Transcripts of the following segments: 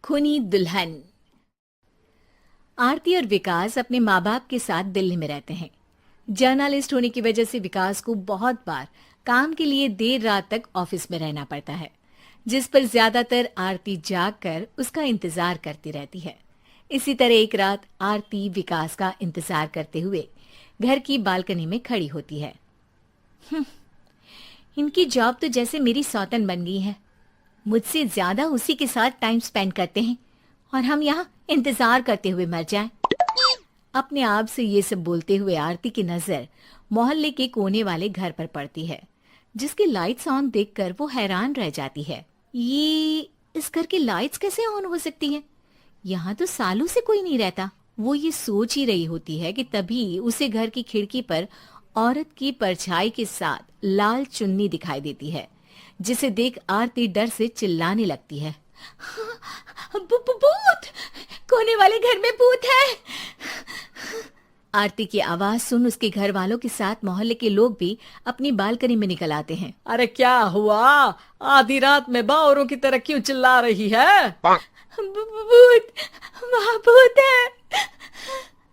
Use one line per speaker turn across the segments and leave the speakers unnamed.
खूनी दुल्हन। आरती और विकास अपने माँ बाप के साथ दिल्ली में रहते हैं। जर्नलिस्ट होने की वजह से विकास को बहुत बार काम के लिए देर रात तक ऑफिस में रहना पड़ता है, जिस पर ज्यादातर आरती जाग कर उसका इंतजार करती रहती है। इसी तरह एक रात आरती विकास का इंतजार करते हुए घर की बालकनी में खड़ी होती है। इनकी जॉब तो जैसे मेरी सौतन बन गई है। मुझसे ज्यादा उसी के साथ टाइम स्पेंड करते हैं और हम यहाँ इंतजार करते हुए मर जाएं। अपने आप से ये सब बोलते हुए आरती की नजर मोहल्ले के कोने वाले घर पर पड़ती है, जिसकी लाइट्स ऑन देखकर वो हैरान रह जाती है। ये इस घर की लाइट्स कैसे ऑन हो सकती हैं? यहाँ तो सालों से कोई नहीं रहता। वो ये सोच ही रही होती है कि तभी उसे घर की खिड़की पर औरत की परछाई के साथ लाल चुन्नी दिखाई देती है, जिसे देख आरती डर से चिल्लाने लगती है। भूत! कोने वाले घर में भूत है! आरती की आवाज सुन उसके घर वालों के साथ मोहल्ले के लोग भी अपनी बालकनी में निकल आते हैं।
अरे क्या हुआ? आधी रात में बावरों की तरह क्यों चिल्ला रही है?
भूत! वहाँ भूत है!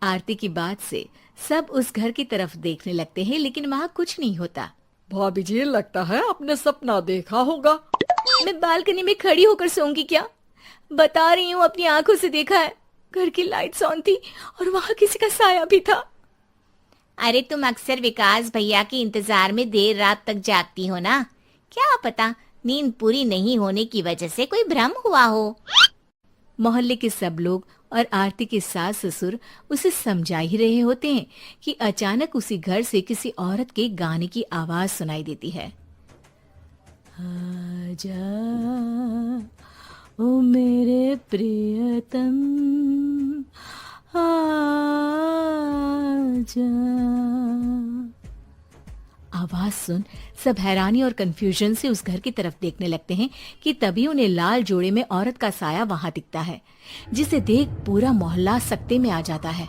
आरती की बात से सब उस घर की तरफ देखने लगते हैं, लेकिन वहाँ कुछ नहीं होता।
भाभी जी, लगता है आपने सपना देखा होगा।
मैं बालकनी में खड़ी होकर सोऊंगी क्या? बता रही हूँ, अपनी आंखों से देखा है। घर की लाइट्स ऑन थी और वहाँ किसी का साया भी था। अरे तुम अक्सर विकास भैया के इंतजार में देर रात तक जागती हो ना, क्या पता नींद पूरी नहीं होने की वजह से कोई भ्रम हुआ हो। मोहल्ले के सब लोग और आरती के सास ससुर उसे समझा ही रहे होते हैं कि अचानक उसी घर से किसी औरत के गाने की आवाज सुनाई देती है। आजा ओ मेरे प्रियतम आजा। आवाज सुन सब हैरानी और कंफ्यूजन से उस घर की तरफ देखने लगते हैं कि तभी उन्हें लाल जोड़े में औरत का साया वहां दिखता है, जिसे देख पूरा मोहल्ला सकते में आ जाता है।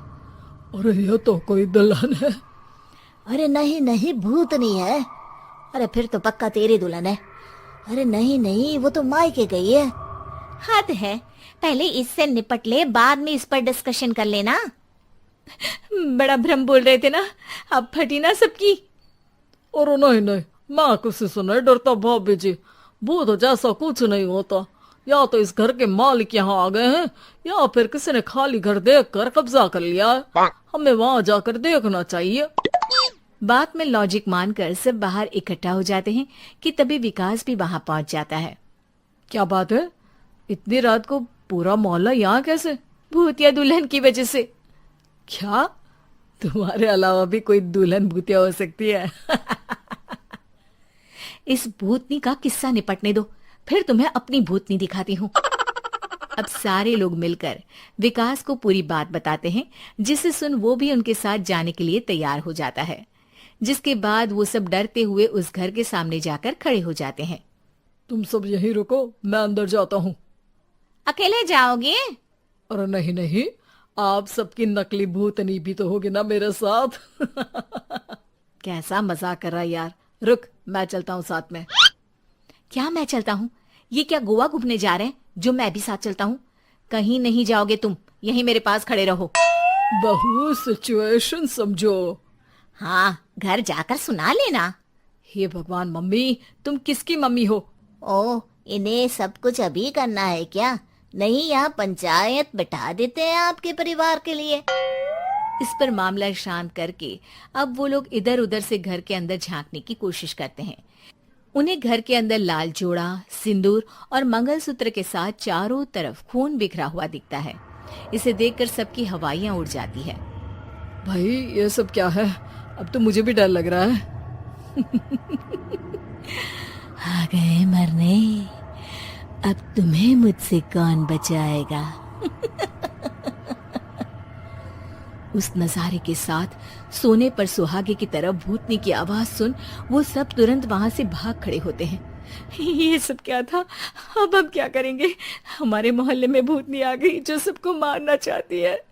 अरे ये तो कोई दुल्हन है।
अरे नहीं नहीं, भूत नहीं है। अरे फिर तो पक्का तेरी दुल्हन है। अरे नहीं नहीं, वो तो मायके गई है।
हद है, पहले इससे निपट ले, बाद में इस पर डिस्कशन कर लेना। बड़ा भ्रम बोल रहे थे ना, अब फटी ना सबकी।
और नहीं नहीं, मैं किसी से नहीं डरता भाभी जी। भूत जैसा कुछ नहीं होता। या तो इस घर के मालिक यहाँ आ गए हैं, या फिर किसी ने खाली घर देख कर कब्जा कर लिया है। हमें वहाँ जाकर देखना चाहिए।
बात में लॉजिक मानकर सब बाहर इकट्ठा हो जाते हैं कि तभी विकास भी वहां पहुंच जाता है।
क्या बात है? इतनी रात को पूरा मोहल्ला यहाँ कैसे?
भूतिया दुल्हन की वजह से।
क्या तुम्हारे अलावा भी कोई दुल्हन भूतिया हो सकती है?
इस भूतनी का किस्सा निपटने दो, फिर तुम्हें अपनी भूतनी दिखाती हूँ। अब सारे लोग मिलकर विकास को पूरी बात बताते हैं, जिसे सुन वो भी उनके साथ जाने के लिए तैयार हो जाता है। जिसके बाद वो सब डरते हुए उस घर के सामने जाकर खड़े हो जाते हैं।
तुम सब यहीं रुको, मैं अंदर जाता हूँ।
अकेले जाओगे?
अरे नहीं नहीं, आप सबकी नकली भूतनी भी तो होगी ना मेरे साथ। कैसा मजाक कर रहा है यार। रुक, मैं चलता हूँ साथ में।
क्या मैं चलता हूँ? ये क्या गोवा घूमने जा रहे हैं जो मैं भी साथ चलता हूँ? कहीं नहीं जाओगे तुम, यहीं मेरे पास खड़े रहो।
बहू, सिचुएशन समझो।
हाँ, घर जाकर सुना लेना।
हे भगवान, मम्मी तुम किसकी मम्मी हो?
ओ, इन्हें सब कुछ अभी करना है क्या? नहीं, यहाँ पंचायत बिठा देते हैं आपके परिवार के लिए।
इस पर मामला शांत करके अब वो लोग इधर उधर से घर के अंदर झांकने की कोशिश करते हैं। उन्हें घर के अंदर लाल जोड़ा, सिंदूर और मंगलसूत्र के साथ चारों तरफ खून बिखरा हुआ दिखता है। इसे देखकर सबकी हवाइयां उड़ जाती है।
भाई ये सब क्या है? अब तो मुझे भी डर लग रहा है।
आ गए मरने, अब तुम्हें मुझसे कौन बचाएगा? उस नजारे के साथ सोने पर सुहागे की तरह भूतनी की आवाज सुन वो सब तुरंत वहां से भाग खड़े होते हैं। ये सब क्या था? अब हम क्या करेंगे? हमारे मोहल्ले में भूतनी आ गई जो सबको मारना चाहती है।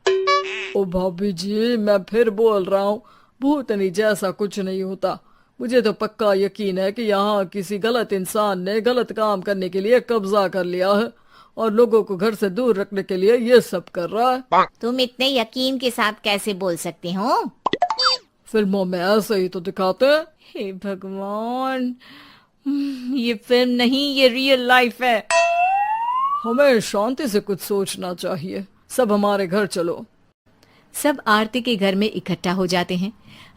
ओ भाभी जी, मैं फिर बोल रहा हूँ, भूतनी जैसा कुछ नहीं होता। मुझे तो पक्का यकीन है कि यहाँ किसी गलत इंसान ने गलत काम करने के लिए कब्जा कर लिया है और लोगों को घर से दूर रखने के लिए ये सब कर रहा है।
तुम इतने यकीन के साथ कैसे बोल सकते हो?
फिल्मों में ऐसे ही तो दिखाते हैं।
हे भगवान, ये फिल्म नहीं, ये रियल लाइफ है।
हमें शांति से कुछ सोचना चाहिए। सब हमारे घर चलो।
सब आरती के घर में इकट्ठा हो जाते हैं।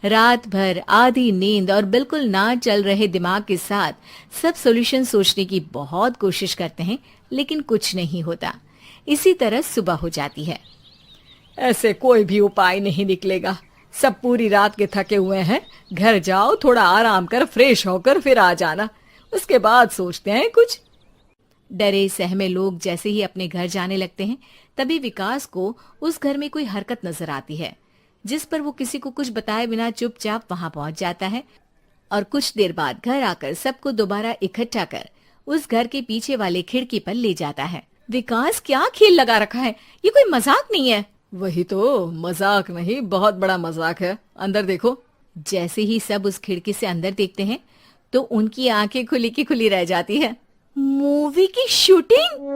रात भर आधी नींद और बिल्कुल ना चल रहे दिमाग के साथ सब सॉल्यूशन सोचने की बहुत कोशिश करते हैं, लेकिन कुछ नहीं होता। इसी तरह सुबह हो जाती है।
ऐसे कोई भी उपाय नहीं निकलेगा। सब पूरी रात के थके हुए हैं। घर जाओ, थोड़ा आराम कर, फ्रेश होकर फिर आ जाना, उसके बाद सोचते हैं कुछ।
डरे सहमे लोग जैसे ही अपने घर जाने लगते हैं, तभी विकास को उस घर में कोई हरकत नजर आती है, जिस पर वो किसी को कुछ बताए बिना चुपचाप वहां पहुंच जाता है और कुछ देर बाद घर आकर सबको दोबारा इकट्ठा कर उस घर के पीछे वाले खिड़की पर ले जाता है। विकास, क्या खेल लगा रखा है? ये कोई मजाक नहीं है।
वही तो, मजाक नहीं, बहुत बड़ा मजाक है। अंदर देखो।
जैसे ही सब उस खिड़की से अंदर देखते हैं तो उनकी आंखें खुली की खुली रह जाती है। मूवी की शूटिंग!